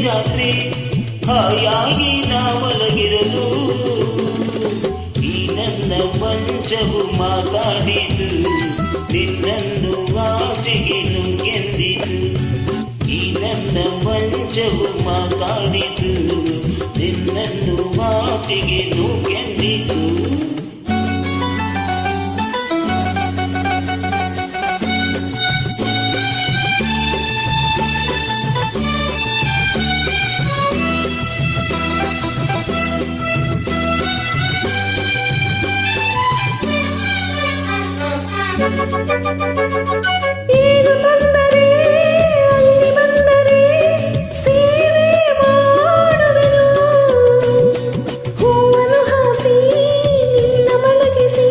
ರಾತ್ರಿ ಹಾಯಾಗಿ ನಾ ಮಲಗಿರಲು ಈ ನನ್ನ ಮಂಚವು ಮಾತಾಡಿತು ನಿನ್ನನ್ನು ಆಚೆಗೆ ನುಗ್ಗೆಂದಿತು ಈ ನನ್ನ ಮಂಚವು ಮಾತಾಡಿತು ನಿನ್ನನ್ನು ಆಚೆಗೆ ನುಗ್ಗೆಂದಿತು ಏನು ತೊಂದರೆ ಅಲ್ಲಿ ಬಂದರೆ ಸೇವೆ ಮಾಡುವೆನು ಹೂವನ್ನು ಹಾಸಿ ನಿನ್ನ ಮಲಗಿಸಿ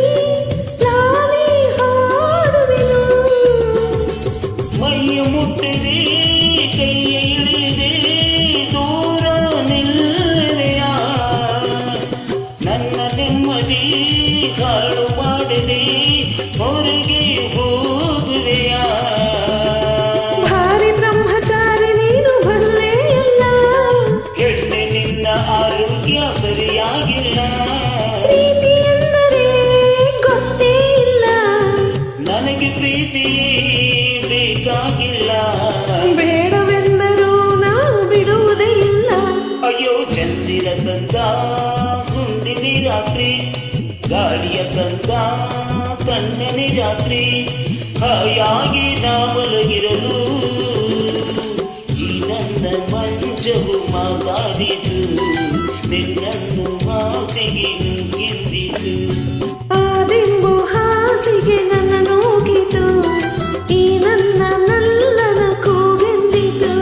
ಲಾಲಿ ಹಾಡುವೆನು ಮೈಯ ಮುಟ್ಟಿದೆ ಕೈಯ ಇಳಿದೆ ದೂರ ನಿಲ್ಲುವೆಯ ನನ್ನ ನೆಮ್ಮದಿ ಹಾಳು ಮಾಡದೆ ಹೊರಗೆ ಹೋಗುವೆಯ ಭಾರಿ ಬ್ರಹ್ಮಚಾರಿ ನೀನು ಬಲ್ಲೆಯಲ್ಲ ಕೆಟ್ಟೆ ನಿನ್ನ ಆರೋಗ್ಯ ಸರಿಯಾಗಿಲ್ಲ ಪ್ರೀತಿ ಎಂದರೆ ಗೊತ್ತೇ ಇಲ್ಲ ನನಗೆ ಪ್ರೀತಿಯೇ ಬೇಕಾಗಿಲ್ಲ ಬೇಡವೆಂದರೂ ನಾವು ಬಿಡುವುದೇ ಇಲ್ಲ ಅಯ್ಯೋ ಚಂದಿರ ತಂದ ಹುಂಡಿನಿ ರಾತ್ರಿ ಗಾಳಿಯ ತಂದ ತಣ್ಣನೆ ರಾತ್ರಿ ಹಾಯಾಗಿ ನಾ ಮಲಗಿರಲು ಈ ನನ್ನ ಮಂಚವು ಮಾತಾಡಿತು ನಿನ್ನನ್ನು ಆಚೆಗೆ ನುಗ್ಗೆಂದಿತು ಆದೆಂಬು ಹಾಸಿಗೆ ನನ್ನ ನೋಗಿತು ಈ ನನ್ನ ನಲ್ಲನ ಕೂಗೆಂದಿತು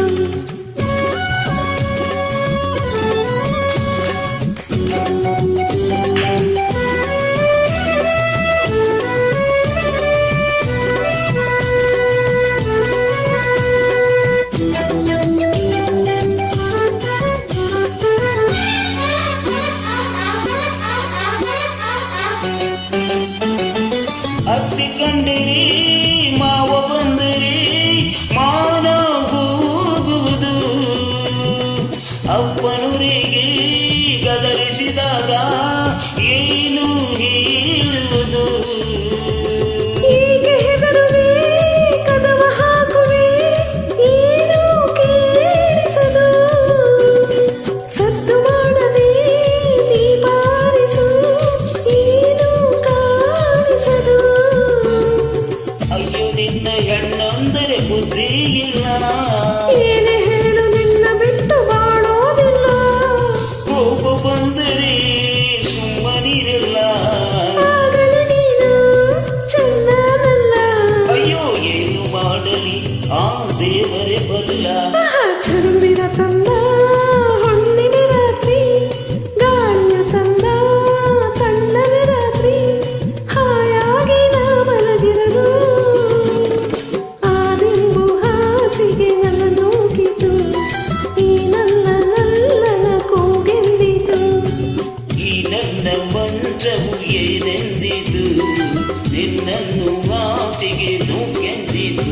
ಅತ್ತಿ ಕಂಡಿರಿ ಮಾವ ಬಂದಿರಿ ಮಾನ ಹೋಗುವುದು ಅಪ್ಪನೂರಿಗೆ ಗದರಿಸಿದಾಗ ಏನು ಹೇಳುವುದು ಹೀಗೆ ಹೆದರುವೆ ಕದವ ಹಾಕುವೆ ಏನು ಕೇಳಿಸದು ಸದ್ದು ಮಾಡದೆ ದೀಪಾರಿಸು ಏನು ಕಾಣಿಸದು ಅಯ್ಯೋ ನಿನ್ನ ಹೆಣ್ಣಂದರೆ ಬುದ್ಧಿ ಇಲ್ಲ ಏನೇ ಹೇಳು ನಿನ್ನ ಬಿಟ್ಟು ಬಾಳೋದಿಲ್ಲ ಕೋಪ ಬಂದರೆ ಸುಮ್ಮನಿರಲ್ಲ ಆಗಲೇ ನೀನು ಚೆನ್ನನಲ್ಲ ಅಯ್ಯೋ ಏನು ಮಾಡಲಿ ಆ ದೇವರೇ ಬಲ್ಲ ಚಂದಿರ ತಂದ ಹೊನ್ನಿನ ರಾತ್ರಿ ಗಾಳಿಯ ತಂದ ತಣ್ಣನೆ ರಾತ್ರಿ ಹಾಯಾಗಿ ನಾ ಮಲಗಿರಲು ಆದೆಂಬು ಹಾಸಿಗೆ ನನ್ನ ನೋಗಿತು ಈ ನನ್ನ ನಲ್ಲನ ಕೂಗೆಂದಿತು ಈ ನನ್ನ ಮಂಚವು ಏನೆಂದಿತು ನಿನ್ನನ್ನು ಆಚೆಗೆ ನುಗ್ಗೆಂದಿತು